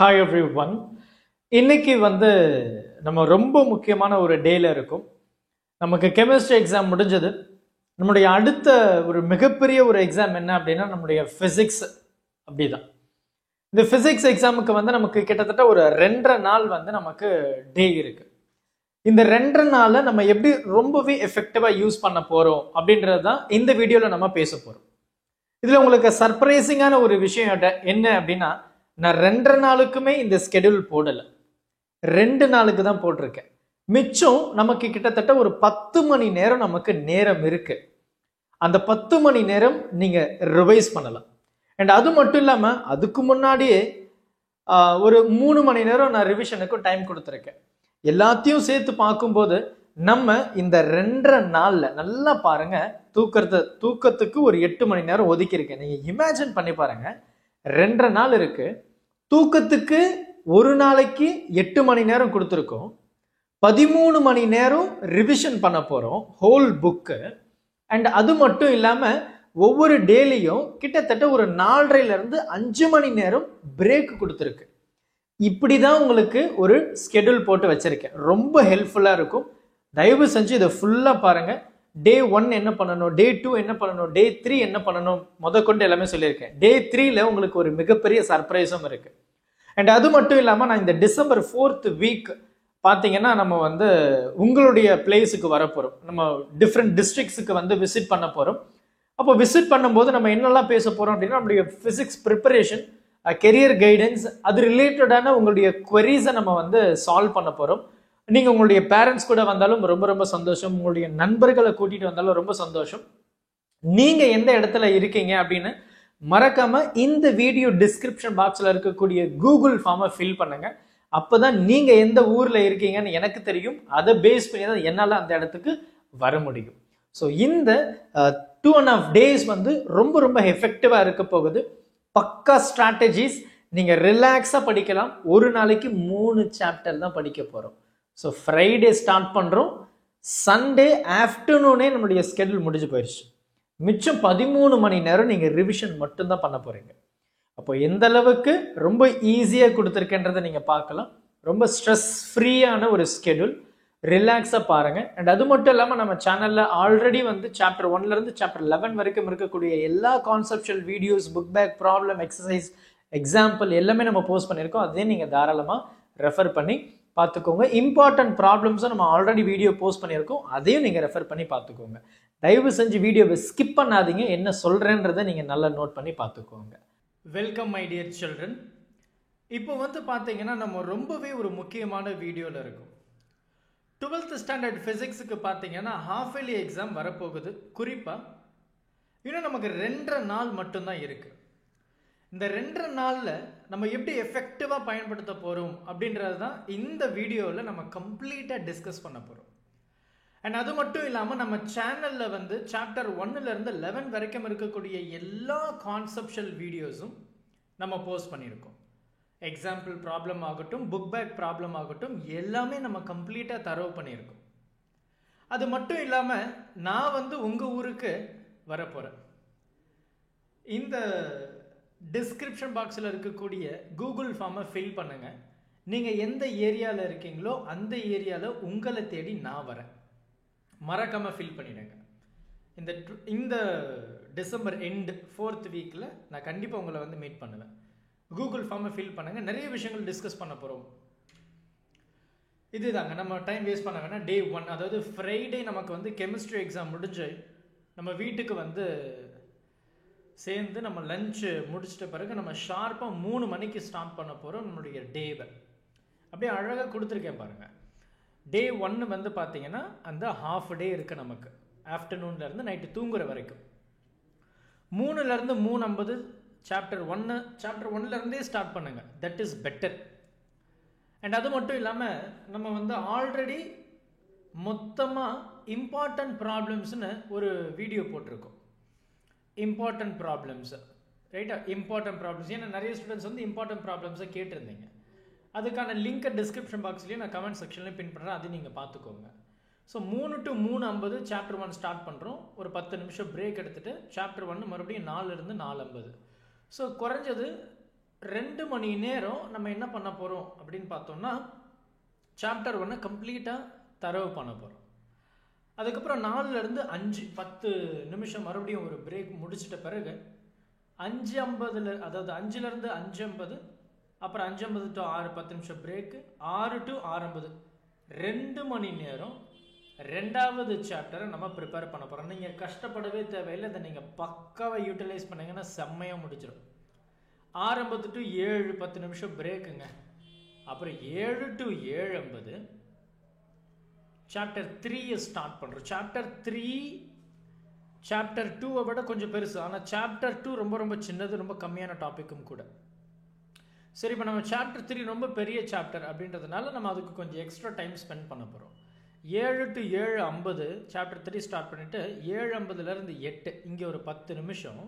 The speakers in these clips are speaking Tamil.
Hi every one. இன்னைக்கு நம்ம ரொம்ப முக்கியமான ஒரு டேல இருக்கும். நமக்கு கெமிஸ்ட்ரி எக்ஸாம் முடிஞ்சது. நம்முடைய அடுத்த ஒரு மிகப்பெரிய ஒரு எக்ஸாம் என்ன அப்படின்னா நம்முடைய பிசிக்ஸ். அப்படிதான் இந்த பிசிக்ஸ் எக்ஸாமுக்கு நமக்கு கிட்டத்தட்ட ஒரு 2.5 நாள் நமக்கு டே இருக்கு. இந்த 2.5 நாளை நம்ம எப்படி ரொம்பவே எஃபெக்டிவா யூஸ் பண்ண போறோம் அப்படின்றது தான் இந்த வீடியோல நம்ம பேச போறோம். இதுல உங்களுக்கு சர்ப்ரைசிங்கான ஒரு விஷயம் என்ன அப்படின்னா, நான் 2.5 நாளுக்குமே இந்த ஸ்கெடியூல் போடல, 2 நாளுக்கு தான் போட்டிருக்கேன். மிச்சம் நமக்கு கிட்டத்தட்ட ஒரு 10 மணி நேரம் நமக்கு நேரம் இருக்கு. அந்த 10 மணி நேரம் நீங்க ரிவைஸ் பண்ணலாம். அண்ட் அது மட்டும் இல்லாம அதுக்கு முன்னாடியே ஒரு 3 மணி நேரம் நான் ரிவிஷனுக்கு டைம் கொடுத்துருக்கேன். எல்லாத்தையும் சேர்த்து பார்க்கும்போது நம்ம இந்த 2.5 நாள்ல நல்லா பாருங்க, தூக்கத்துக்கு ஒரு 8 மணி நேரம் ஒதுக்கி இருக்கேன். நீங்க இமேஜின் பண்ணி பாருங்க, 2.5 நாள் இருக்கு, தூக்கத்துக்கு ஒரு நாளைக்கு 8 மணி நேரம் கொடுத்துருக்கோம், 13 மணி நேரம் ரிவிஷன் பண்ண போறோம் ஹோல் புக்கு. அண்ட் அது மட்டும் இல்லாம ஒவ்வொரு டேலையும் கிட்டத்தட்ட ஒரு 4.5 மணி நேரம் பிரேக் கொடுத்துருக்கு. இப்படிதான் உங்களுக்கு ஒரு ஸ்கெடியூல் போட்டு வச்சிருக்கேன். ரொம்ப ஹெல்ப்ஃபுல்லா இருக்கும். தயவு செஞ்சு இதை ஃபுல்லா பாருங்க. டே 1 என்ன பண்ணணும், டே 2 என்ன பண்ணணும், டே 3 என்ன பண்ணணும் கொண்டு எல்லாமே சொல்லியிருக்கேன். டே 3ல உங்களுக்கு ஒரு மிகப்பெரிய சர்ப்ரைஸும் இருக்கு. அண்ட் அது மட்டும் இல்லாம நான் இந்த டிசம்பர் 4th வீக் பாத்தீங்கன்னா நம்ம உங்களுடைய பிளேஸுக்கு வரப்போறோம். நம்ம டிஃப்ரெண்ட் டிஸ்ட்ரிக்ட்ஸுக்கு விசிட் பண்ண போறோம். அப்போ விசிட் பண்ணும்போது நம்ம என்னெல்லாம் பேச போறோம் அப்படின்னா, நம்மளுடைய பிசிக்ஸ் ப்ரிப்பரேஷன், கெரியர் கைடன்ஸ், அது ரிலேட்டடான உங்களுடைய குவரிஸை நம்ம சால்வ் பண்ண போறோம். நீங்க உங்களுடைய பேரண்ட்ஸ் கூட வந்தாலும் ரொம்ப ரொம்ப சந்தோஷம், உங்களுடைய நண்பர்களை கூட்டிட்டு வந்தாலும் ரொம்ப சந்தோஷம். நீங்க எந்த இடத்துல இருக்கீங்க அப்படின்னு மறக்காம இந்த வீடியோ டிஸ்கிரிப்ஷன் பாக்ஸ்ல இருக்கக்கூடிய கூகுள் ஃபார்மை ஃபில் பண்ணுங்க. அப்பதான் நீங்க எந்த ஊர்ல இருக்கீங்கன்னு எனக்கு தெரியும். அதை பேஸ் பண்ணி தான் என்னால அந்த இடத்துக்கு வர முடியும். ஸோ இந்த 2.5 days ரொம்ப ரொம்ப எஃபெக்டிவா இருக்க போகுது. பக்கா ஸ்ட்ராட்டஜிஸ், நீங்க ரிலாக்ஸா படிக்கலாம். ஒரு நாளைக்கு 3 சாப்டர் தான் படிக்க போறோம். ஸோ ஃப்ரைடே ஸ்டார்ட் பண்றோம், சண்டே ஆஃப்டர்நூனே நம்மளுடைய ஸ்கெடியூல் முடிஞ்சு போயிடுச்சு. மிச்சம் 13 மணி நேரம் நீங்க ரிவிஷன் மட்டும்தான் பண்ண போறீங்க. அப்போ எந்த அளவுக்கு ரொம்ப ஈஸியா கொடுத்துருக்கேன்றதை நீங்க பார்க்கலாம். ரொம்ப ஸ்ட்ரெஸ் ஃப்ரீயான ஒரு ஸ்கெடியூல். ரிலாக்ஸா பாருங்க. அண்ட் அது மட்டும் இல்லாம நம்ம சேனல்ல ஆல்ரெடி சாப்டர் 1ல இருந்து சாப்டர் 11 வரைக்கும் இருக்கக்கூடிய எல்லா conceptual videos, book back, problem, exercise, example எல்லாமே நம்ம போஸ்ட் பண்ணியிருக்கோம். அதையும் நீங்க தாராளமா ரெஃபர் பண்ணி பார்த்துக்கோங்க. இம்பார்ட்டன்ட் ப்ராப்ளம்ஸும் நம்ம ஆல்ரெடி வீடியோ போஸ்ட் பண்ணியிருக்கோம், அதையும் நீங்க ரெஃபர் பண்ணி பார்த்துக்கோங்க. தயவு செஞ்சு வீடியோவை ஸ்கிப் பண்ணாதீங்க. என்ன சொல்றேன்றதை நீங்க நல்லா நோட் பண்ணி பார்த்துக்கோங்க. Welcome my dear children. இப்போ பார்த்தீங்கன்னா நம்ம ரொம்பவே ஒரு முக்கியமான வீடியோவில் இருக்கும். 12th ஸ்டாண்டர்ட் ஃபிசிக்ஸுக்கு பார்த்தீங்கன்னா ஹாஃப் இயர்லி எக்ஸாம் வரப்போகுது. குறிப்பாக இன்னும் நமக்கு 2.5 நாள் மட்டும்தான் இருக்கு. இந்த 2.5 நாளில் நம்ம எப்படி எஃபெக்டிவாக பயன்படுத்த போகிறோம் அப்படின்றது தான் இந்த வீடியோவில் நம்ம கம்ப்ளீட்டாக டிஸ்கஸ் பண்ண போகிறோம். அண்ட் அது மட்டும் இல்லாமல் நம்ம சேனலில் சாப்டர் 1லேருந்து 11 வரைக்கும் இருக்கக்கூடிய எல்லா கான்செப்ஷுவல் வீடியோஸும் நம்ம போஸ்ட் பண்ணியிருக்கோம். எக்ஸாம்பிள் ப்ராப்ளம் ஆகட்டும், புக் பேக் ப்ராப்ளம் ஆகட்டும், எல்லாமே நம்ம கம்ப்ளீட்டாக தரவு பண்ணியிருக்கோம். அது மட்டும் இல்லாமல் நான் உங்கள் ஊருக்கு வரப்போகிறேன். இந்த டிஸ்கிரிப்ஷன் பாக்ஸில் இருக்கக்கூடிய கூகுள் ஃபார்மை ஃபில் பண்ணுங்கள். நீங்கள் எந்த ஏரியாவில் இருக்கீங்களோ அந்த ஏரியாவில் உங்களை தேடி நான் வரேன். மறக்காமல் ஃபில் பண்ணிடுங்க. இந்த டிசம்பர் எண்ட் 4th வீக்கில் நான் கண்டிப்பாக உங்களை மீட் பண்ணுவேன். கூகுள் ஃபார்மை ஃபில் பண்ணுங்கள். நிறைய விஷயங்கள் டிஸ்கஸ் பண்ண போகிறோம். இதுதாங்க, நம்ம டைம் வேஸ்ட் பண்ண வேணாம். டே 1, அதாவது ஃப்ரைடே நமக்கு கெமிஸ்ட்ரி எக்ஸாம் முடிஞ்சு நம்ம வீட்டுக்கு சேர்ந்து நம்ம லஞ்சு முடிச்சிட்ட பிறகு நம்ம ஷார்ப்பாக 3 மணிக்கு ஸ்டார்ட் பண்ண போகிறோம் நம்மளுடைய டேவை. அப்படியே அழகாக கொடுத்துருக்கேன் பாருங்கள். டே 1 பார்த்தீங்கன்னா அந்த ஹாஃப் டே இருக்குது நமக்கு, ஆஃப்டர்நூன்லேருந்து நைட்டு தூங்குற வரைக்கும். 3லேருந்து 3:50 சாப்டர் 1லேருந்தே ஸ்டார்ட் பண்ணுங்க. That is better. அண்ட் அது மட்டும் இல்லாமல் நம்ம ஆல்ரெடி மொத்தமாக இம்பார்ட்டன்ட் ப்ராப்ளம்ஸ்னு ஒரு வீடியோ போட்டிருக்கோம். இம்பார்ட்டன்ட் ப்ராப்ளம்ஸ், ரைட்டா? இம்பார்ட்டன்ட் ப்ராப்ளம்ஸ், ஏன்னா நிறைய ஸ்டூடெண்ட்ஸ் இம்பார்ட்டன்ட் ப்ராப்ளம்ஸை கேட்டிருந்தீங்க. அதுக்கான லிங்க்கை டிஸ்கிரிப்ஷன் பாக்ஸ்லேயும் நான் கமெண்ட் செக்ஷன்லேயும் பின் பண்ணுறேன், அது நீங்கள் பார்த்துக்கோங்க. ஸோ 3 to 3:50 சாப்டர் 1 ஸ்டார்ட் பண்ணுறோம். ஒரு 10 நிமிஷம் பிரேக் எடுத்துகிட்டு சாப்டர் 1 மறுபடியும் 4லேருந்து 4:50. ஸோ குறைஞ்சது 2 மணி நேரம் நம்ம என்ன பண்ண போகிறோம் அப்படின்னு பார்த்தோம்னா சாப்டர் 1 கம்ப்ளீட்டாக தரவு பண்ண போகிறோம். அதுக்கப்புறம் 4லேருந்து 5 10 நிமிஷம் மறுபடியும் ஒரு பிரேக் முடிச்சிட்ட பிறகு 5:50 அதாவது 5லேருந்து 5:50, அப்புறம் 5:50 to 6 10 நிமிஷம் பிரேக்கு, 6 to 6:50 2 மணி நேரம் 2வது சாப்டரை நம்ம ப்ரிப்பேர் பண்ண போகிறோம். நீங்கள் கஷ்டப்படவே தேவையில்லை, இதை நீங்கள் பக்காவாக யூட்டிலைஸ் பண்ணிங்கன்னா செம்மையாக முடிச்சிடும். 6:50 to 7 10 நிமிஷம் பிரேக்குங்க. அப்புறம் 7 to 7:50 சாப்டர் 3 ஸ்டார்ட் பண்ணுறோம். சாப்டர் 2 விட கொஞ்சம் பெருசு, ஆனால் சாப்டர் 2 ரொம்ப ரொம்ப சின்னது, ரொம்ப கம்மியான டாப்பிக்கும் கூட. சரி, இப்போ நம்ம சாப்டர் 3 ரொம்ப பெரிய சாப்டர் அப்படின்றதுனால நம்ம அதுக்கு கொஞ்சம் எக்ஸ்ட்ரா டைம் ஸ்பெண்ட் பண்ண போகிறோம். 7 to 7:50 சாப்டர் 3 ஸ்டார்ட் பண்ணிவிட்டு 7:50லேருந்து 8 இங்கே ஒரு 10 நிமிஷம்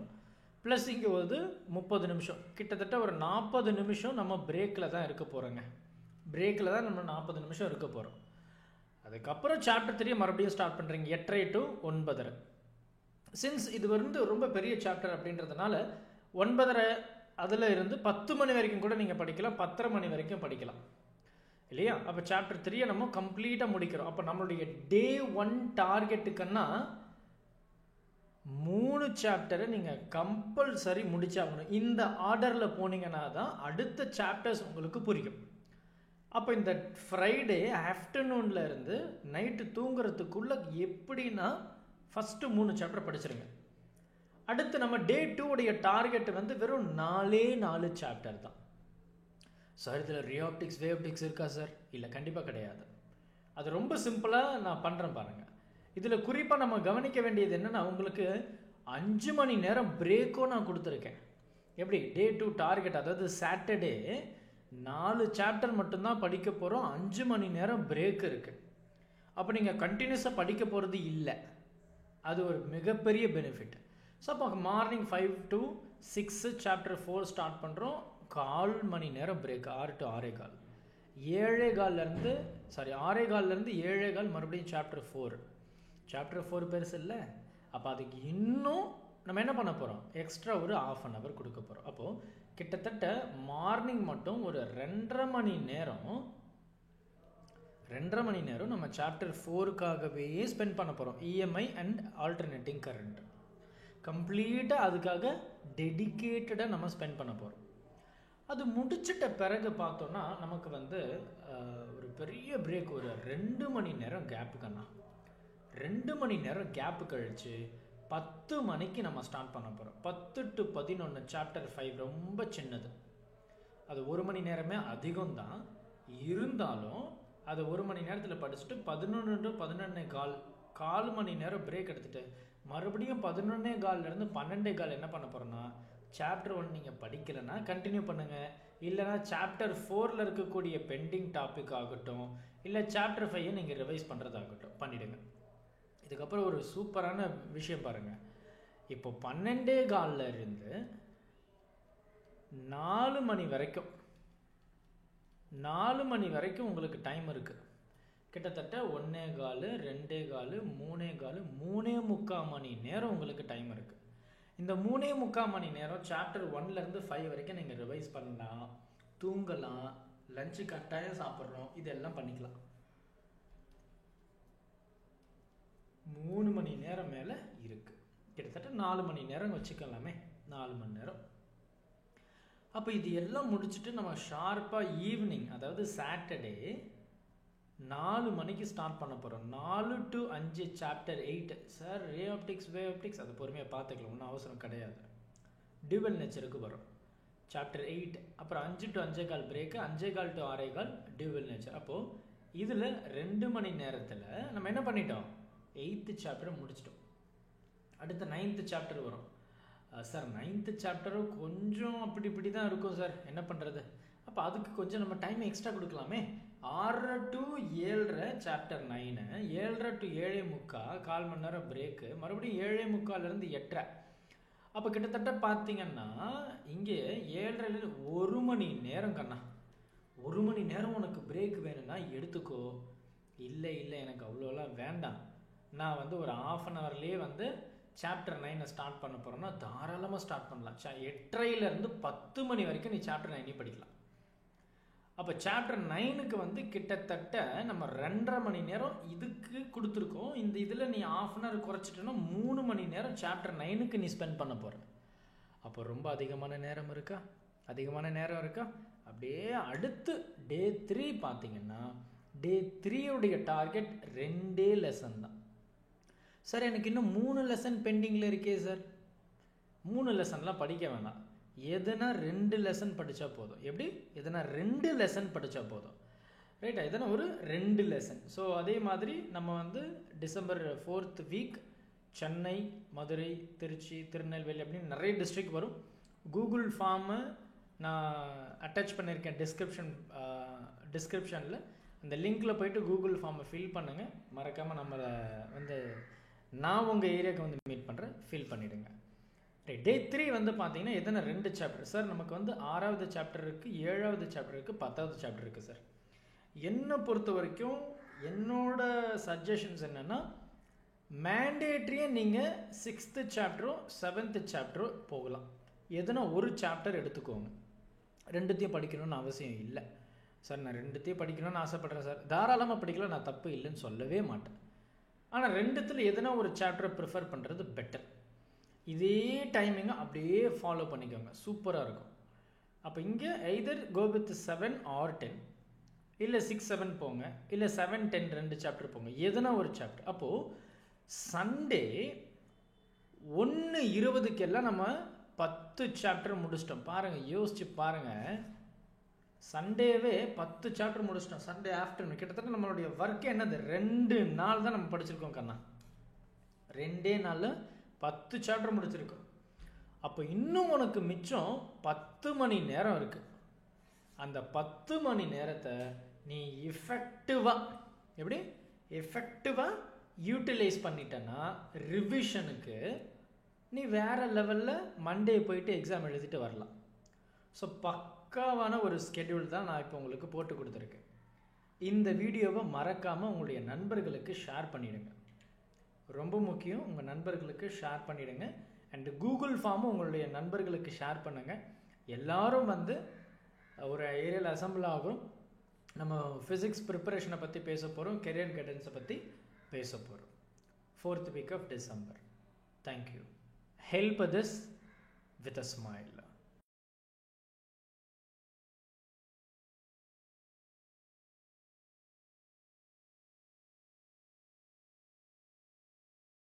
ப்ளஸ் இங்கே ஒரு 30 நிமிஷம், கிட்டத்தட்ட ஒரு 40 நிமிஷம் நம்ம பிரேக்கில் தான் இருக்க போகிறோங்க. பிரேக்கில் தான் நம்ம 40 நிமிஷம் இருக்க போகிறோம். அதுக்கப்புறம் சாப்டர் 3 மறுபடியும் ஸ்டார்ட் பண்ணுறீங்க 8:30 to 9:30. சின்ஸ் இது வந்து ரொம்ப பெரிய சாப்டர் அப்படின்றதுனால 9:30 அதில் இருந்து 10 மணி வரைக்கும் கூட நீங்கள் படிக்கலாம், 10:30 மணி வரைக்கும் படிக்கலாம் இல்லையா? அப்போ சாப்டர் 3 நம்ம கம்ப்ளீட்டாக முடிக்கிறோம். அப்போ நம்மளுடைய டே 1 டார்கெட்டுக்குன்னா 3 சாப்டரை நீங்கள் கம்பல்சரி முடிச்சாகணும். இந்த ஆர்டரில் போனீங்கன்னா தான் அடுத்த சாப்டர்ஸ் உங்களுக்கு புரியும். அப்போ இந்த ஃப்ரைடே ஆஃப்டர்நூனில் இருந்து நைட்டு தூங்குறதுக்குள்ளே எப்படின்னா ஃபஸ்ட்டு 3 சாப்டர் படிச்சிருங்க. அடுத்து நம்ம டே 2 உடைய டார்கெட் வந்து வெறும் 4 சாப்டர் தான். சார் இதில் ரியாப்டிக்ஸ் வேவ்டிக்ஸ் இருக்கா சார்? இல்லை, கண்டிப்பாக கிடையாது. அது ரொம்ப சிம்பிளாக நான் பண்ணுறேன் பாருங்கள். இதில் குறிப்பாக நம்ம கவனிக்க வேண்டியது என்னென்னா, உங்களுக்கு 5 மணி நேரம் பிரேக்கும் நான் கொடுத்துருக்கேன். எப்படி டே 2 டார்கெட், அதாவது சாட்டர்டே 4 சாப்டர் மட்டும்தான் படிக்க போகிறோம், 5 மணி நேரம் பிரேக் இருக்குது. அப்போ நீங்கள் கண்டினியூஸாக படிக்க போகிறது இல்லை, அது ஒரு மிகப்பெரிய பெனிஃபிட். ஸோ அப்போ மார்னிங் 5 to 6 சாப்டர் 4 ஸ்டார்ட் பண்ணுறோம், 1/4 மணி நேரம் பிரேக், 6 to 6:15. 7:15லேருந்து 7:15 மறுபடியும் சாப்டர் 4. சாப்டர் 4 பெருசு இல்லை, அப்போ அதுக்கு இன்னும் நம்ம என்ன பண்ண போகிறோம், எக்ஸ்ட்ரா ஒரு 1/2 hour கொடுக்க போகிறோம். அப்போது கிட்டத்தட்ட மார்னிங் மட்டும் ஒரு 2.5 மணி நேரம் நம்ம சாப்டர் 4க்காகவே ஸ்பெண்ட் பண்ண போகிறோம். இஎம்ஐ அண்ட் ஆல்டர்னேட்டிங் கரண்ட் கம்ப்ளீட்டாக அதுக்காக டெடிக்கேட்டடாக நம்ம ஸ்பெண்ட் பண்ண போகிறோம். அது முடிச்சிட்ட பிறகு பார்த்தோன்னா நமக்கு வந்து ஒரு பெரிய பிரேக், ஒரு 2 மணி நேரம் கேப்புக்கண்ணா. 2 மணி நேரம் கேப்பு கழித்து 10 மணிக்கு நம்ம ஸ்டார்ட் பண்ண போகிறோம். 10 to 11 சாப்டர் 5 ரொம்ப சின்னது, அது 1 மணி நேரமே அதிகம் தான். இருந்தாலும் அதை 1 மணி நேரத்தில் படிச்சுட்டு 11 to 11:15 1/4 மணி நேரம் பிரேக் எடுத்துகிட்டு மறுபடியும் 11:15லேருந்து 12:15 என்ன பண்ண போகிறோன்னா, சாப்டர் 1 நீங்கள் படிக்கலைன்னா கண்டினியூ பண்ணுங்கள், இல்லைனா சாப்டர் 4ல் இருக்கக்கூடிய பெண்டிங் டாபிக் ஆகட்டும், இல்லை சாப்டர் 5 நீங்கள் ரிவைஸ் பண்ணுறதாகட்டும் பண்ணிவிடுங்க. இதுக்கப்புறம் ஒரு சூப்பரான விஷயம் பாருங்கள். இப்போ 12:15 இருந்து 4 மணி வரைக்கும் 4 மணி வரைக்கும் உங்களுக்கு டைம் இருக்குது. கிட்டத்தட்ட 1:15 2:15 3:15 3:45 மணி நேரம் உங்களுக்கு டைம் இருக்குது. இந்த 3:45 மணி நேரம் சாப்டர் 1லேருந்து 5 வரைக்கும் நீங்கள் ரிவைஸ் பண்ணலாம், தூங்கலாம், லஞ்சு கட்டாயம் சாப்பிட்றோம், இதெல்லாம் பண்ணிக்கலாம். 3 மணி நேரம் மேலே இருக்குது, கிட்டத்தட்ட 4 மணி நேரம் வச்சுக்கலாமே, 4 மணி நேரம். அப்போ இது எல்லாம் முடிச்சுட்டு நம்ம ஷார்ப்பாக ஈவினிங், அதாவது சாட்டர்டே 4 மணிக்கு ஸ்டார்ட் பண்ண போகிறோம். 4 to 5 chapter 8. Sir ray optics wave optics அது பொறுமையாக பார்த்துக்கலாம், ஒன்றும் அவசரம் கிடையாது. டியூவல் நேச்சருக்கு வரும் சாப்டர் 8. அப்புறம் 5 to 5:15 break, 5:15 to 6:15 dual nature. அப்போது இதில் 2 மணி நேரத்தில் நம்ம என்ன பண்ணிட்டோம், 8th சாப்டரை முடிச்சிட்டோம். அடுத்த 9th சாப்டர் வரும். சார் 9th சாப்டரும் கொஞ்சம் அப்படி இப்படி தான் இருக்கும் சார், என்ன பண்ணுறது? அப்போ அதுக்கு கொஞ்சம் நம்ம டைம் எக்ஸ்ட்ரா கொடுக்கலாமே. 6 to 7:30 சாப்டர் 9, 7:30 to 7:45 1/4 மணி நேரம் பிரேக்கு, மறுபடியும் 7:45லேருந்து 8:30. அப்போ கிட்டத்தட்ட பார்த்தீங்கன்னா இங்கே 7:30 1 மணி நேரம் கண்ணா. 1 மணி நேரம் உனக்கு பிரேக் வேணும்னா எடுத்துக்கோ, இல்லை எனக்கு அவ்வளோலாம் வேண்டாம், நான் வந்து ஒரு 1/2 hourலேயே வந்து சாப்டர் 9 ஸ்டார்ட் பண்ண போகிறோம்னா தாராளமாக ஸ்டார்ட் பண்ணலாம். 8:30லேருந்து 10 மணி வரைக்கும் நீ சாப்டர் 9 படிக்கலாம். அப்போ சாப்டர் 9க்கு வந்து கிட்டத்தட்ட நம்ம 2.5 மணி நேரம் இதுக்கு கொடுத்துருக்கோம். இந்த இதில் நீ ½ அன் ஹவர் குறைச்சிட்டோன்னா 3 மணி நேரம் சாப்டர் 9க்கு நீ ஸ்பெண்ட் பண்ண போகிற. அப்போ ரொம்ப அதிகமான நேரம் இருக்கா? அப்படியே அடுத்து டே 3 பார்த்தீங்கன்னா டே 3 டார்கெட் 2 லெசன் தான். சார் எனக்கு இன்னும் 3 லெசன் பெண்டிங்கில் இருக்கே சார். 3 லெசன்லாம் படிக்க வேணாம். எதுனா 2 லெசன் படித்தா போதும். எப்படி? எதுனா 2 லெசன் படித்தா போதும். ரைட்டா? எதனா ஒரு 2 லெசன். ஸோ அதே மாதிரி நம்ம வந்து December 4th week Chennai, Madurai, Tiruchi, Tirunelveli அப்படின்னு நிறைய டிஸ்ட்ரிக்ட் வரும். கூகுள் ஃபார்மு நான் அட்டாச் பண்ணியிருக்கேன் டிஸ்கிரிப்ஷனில். அந்த லிங்க்கில் போய்ட்டு கூகுள் ஃபார்மை ஃபில் பண்ணுங்கள். மறக்காமல் நம்மளை வந்து நான் உங்கள் ஏரியாவுக்கு வந்து மீட் பண்ணுறேன், ஃபில் பண்ணிவிடுங்க. ரைட். டே 3 வந்து பார்த்தீங்கன்னா எதனா 2 சாப்டர். சார் நமக்கு வந்து 6வது சாப்டர் இருக்குது, 7வது சாப்டர் இருக்குது, 10வது சாப்டர் இருக்குது சார். என்னை பொறுத்த வரைக்கும் என்னோட சஜஷன்ஸ் என்னென்னா, மேண்டேட்ரியை நீங்கள் 6th சாப்டரோ 7th சாப்டரோ போகலாம். எதனா ஒரு சாப்டர் எடுத்துக்கோங்க. 2த்தையும் படிக்கணும்னு அவசியம் இல்லை. சார் நான் 2த்தையும் படிக்கணும்னு ஆசைப்பட்றேன் சார். தாராளமாக படிக்கலாம், நான் தப்பு இல்லைன்னு சொல்லவே மாட்டேன். ஆனால் 2த்தில் எதனா ஒரு சாப்டரை ப்ரிஃபர் பண்ணுறது பெட்டர். இதே டைமிங்கை அப்படியே ஃபாலோ பண்ணிக்கோங்க, சூப்பராக இருக்கும். அப்போ இங்கே எய்தர் கோ வித் 7 or 10, இல்லை 6, 7 போங்க, இல்லை 7, 10 2 சாப்டர் போங்க, எதனா ஒரு சாப்டர். அப்போது சண்டே 1:20க்கெல்லாம் நம்ம 10 சாப்டர் முடிச்சிட்டோம். பாருங்கள், யோசிச்சு பாருங்கள். சண்டேவே 10 சாப்டர் முடிச்சிட்டோம். சண்டே ஆஃப்டர்நூன் கிட்டத்தட்ட நம்மளுடைய ஒர்க்கே என்னது, 2 நாள் தான் நம்ம படிச்சிருக்கோம் கண்ணா. 2 நாளில் 10 சாப்டர் முடிச்சிருக்கோம். அப்போ இன்னும் உனக்கு மிச்சம் 10 மணி நேரம் இருக்குது. அந்த 10 மணி நேரத்தை நீ எஃபெக்டிவாக யூட்டிலைஸ் பண்ணிட்டேன்னா ரிவிஷனுக்கு நீ வேறு லெவலில் மண்டே போயிட்டு எக்ஸாம் எழுதிட்டு வரலாம். ஸோ பக்காவான ஒரு ஸ்கெடியூல் தான் நான் இப்போ உங்களுக்கு போட்டு கொடுத்துருக்கேன். இந்த வீடியோவை மறக்காமல் உங்களுடைய நண்பர்களுக்கு ஷேர் பண்ணிவிடுங்க. ரொம்ப முக்கியம், உங்கள் நண்பர்களுக்கு ஷேர் பண்ணிவிடுங்க. அண்டு கூகுள் ஃபார்மும் உங்களுடைய நண்பர்களுக்கு ஷேர் பண்ணுங்கள். எல்லோரும் வந்து ஒரு ஏரியாவில் அசம்பிள் ஆகும். நம்ம ஃபிசிக்ஸ் ப்ரிப்பரேஷனை பற்றி பேச போகிறோம், கெரியர் கைடன்ஸை பற்றி பேச போகிறோம். 4th week of December. Thank you. Help this with a smile.